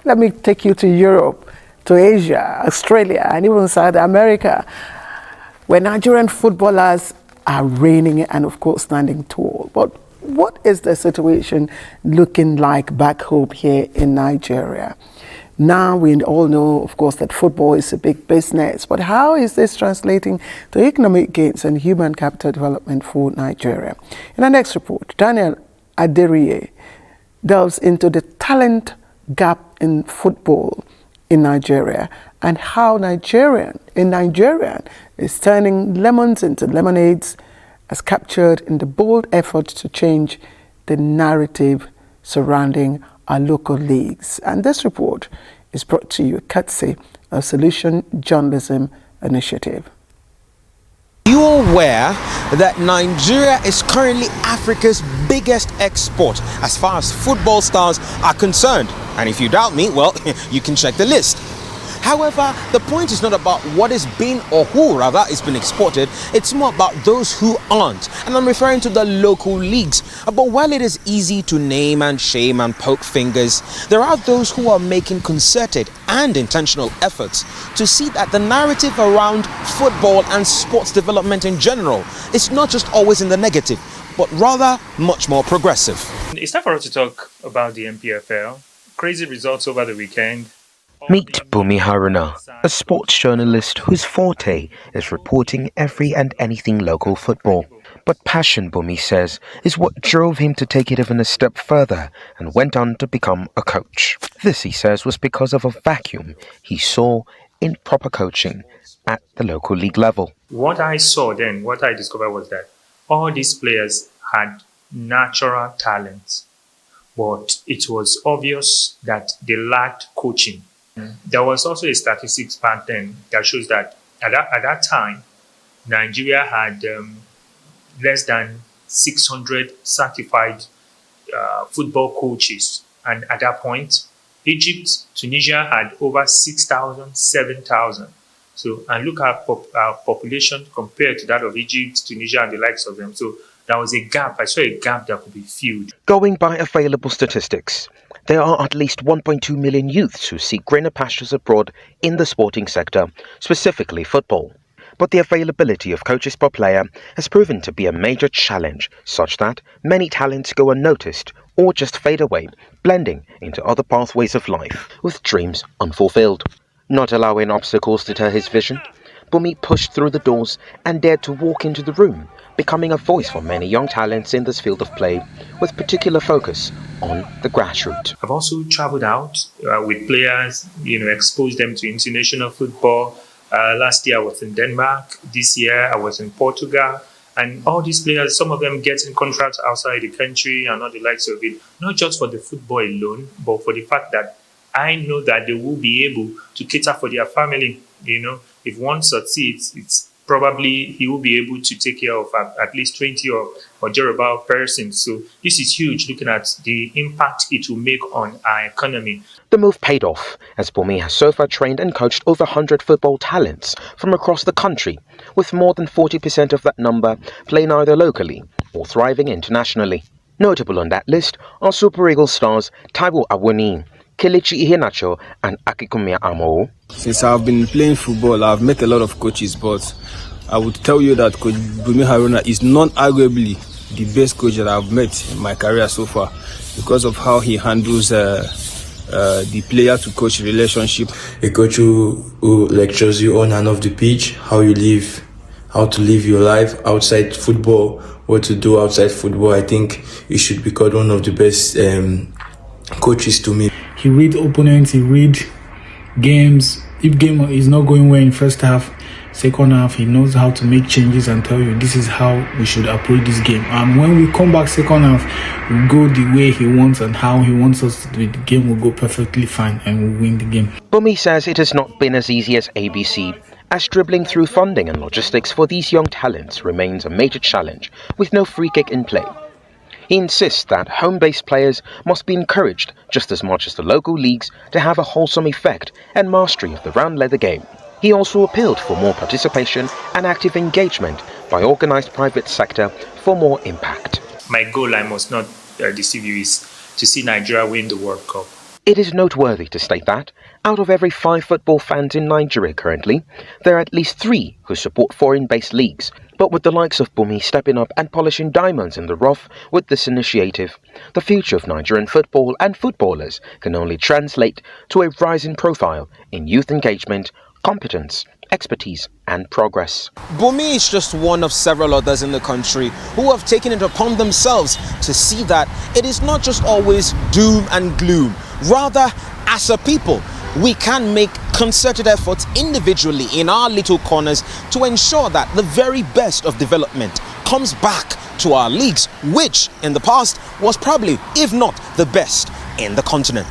let me take you to Europe, to Asia, Australia, and even South America, where Nigerian footballers are reigning and, of course, standing tall. But what is the situation looking like back home here in Nigeria? Now we all know, of course, that football is a big business, but how is this translating to economic gains and human capital development for Nigeria? In our next report, Daniel Aderiye delves into the talent gap in football in Nigeria and how Nigerian is turning lemons into lemonades, as captured in the bold effort to change the narrative surrounding our local leagues. And this report is brought to you courtesy of Solution Journalism Initiative. You are aware that Nigeria is currently Africa's biggest export as far as football stars are concerned. And if you doubt me, well, you can check the list. However, the point is not about what is being or who rather is being exported. It's more about those who aren't. And I'm referring to the local leagues. But while it is easy to name and shame and poke fingers, there are those who are making concerted and intentional efforts to see that the narrative around football and sports development in general is not just always in the negative, but rather much more progressive. It's time for us to talk about the MPFL. Crazy results over the weekend. Meet Bumi Haruna, a sports journalist whose forte is reporting every and anything local football. But passion, Bumi says, is what drove him to take it even a step further and went on to become a coach. This, he says, was because of a vacuum he saw in proper coaching at the local league level. What I saw then, what I discovered was that all these players had natural talent, but it was obvious that they lacked coaching. There was also a statistics pattern that shows that at that time, Nigeria had less than 600 certified football coaches. And at that point, Egypt, Tunisia had over 6,000, 7,000. So, and look at our population compared to that of Egypt, Tunisia, and the likes of them. So there was a gap. I saw a gap that could be filled. Going by available statistics, there are at least 1.2 million youths who seek greener pastures abroad in the sporting sector, specifically football. But the availability of coaches per player has proven to be a major challenge, such that many talents go unnoticed or just fade away, blending into other pathways of life, with dreams unfulfilled. Not allowing obstacles to deter his vision, Bumi pushed through the doors and dared to walk into the room, becoming a voice for many young talents in this field of play, with particular focus on the grassroots. I've also traveled out with players, exposed them to international football. Last year I was in Denmark. This year I was in Portugal. And all these players, some of them getting contracts outside the country and all the likes of it, not just for the football alone, but for the fact that I know that they will be able to cater for their family. If one succeeds, it's probably he will be able to take care of at least 20 or thereabout persons. So this is huge, looking at the impact it will make on our economy. The move paid off, as Bumi has so far trained and coached over 100 football talents from across the country, with more than 40% of that number playing either locally or thriving internationally. Notable on that list are Super Eagles stars Taiwo Awoni, Kelechi Iheanacho and Akikunmi Amo. Since I've been playing football, I've met a lot of coaches, but I would tell you that Coach Bumi Haruna is non-arguably the best coach that I've met in my career so far, because of how he handles the player-to-coach relationship. A coach who lectures you on and off the pitch, how to live your life outside football, what to do outside football. I think he should be called one of the best coaches to me. He reads opponents, he reads games. If game is not going well in first half, second half, he knows how to make changes and tell you this is how we should approach this game. And when we come back second half, we go the way he wants and how he wants us to do it. The game will go perfectly fine and we'll win the game. Bumi says it has not been as easy as ABC, as dribbling through funding and logistics for these young talents remains a major challenge, with no free kick in play. He insists that home-based players must be encouraged just as much as the local leagues to have a wholesome effect and mastery of the round leather game. He also appealed for more participation and active engagement by organised private sector for more impact. My goal, I must not deceive you, is to see Nigeria win the World Cup. It is noteworthy to state that, out of every 5 football fans in Nigeria currently, there are at least 3 who support foreign-based leagues. But with the likes of Bumi stepping up and polishing diamonds in the rough with this initiative, the future of Nigerian football and footballers can only translate to a rising profile in youth engagement, competence, expertise and progress. Bumi is just one of several others in the country who have taken it upon themselves to see that it is not just always doom and gloom. Rather, as a people, we can make concerted efforts individually in our little corners to ensure that the very best of development comes back to our leagues, which in the past was probably, if not the best, in the continent.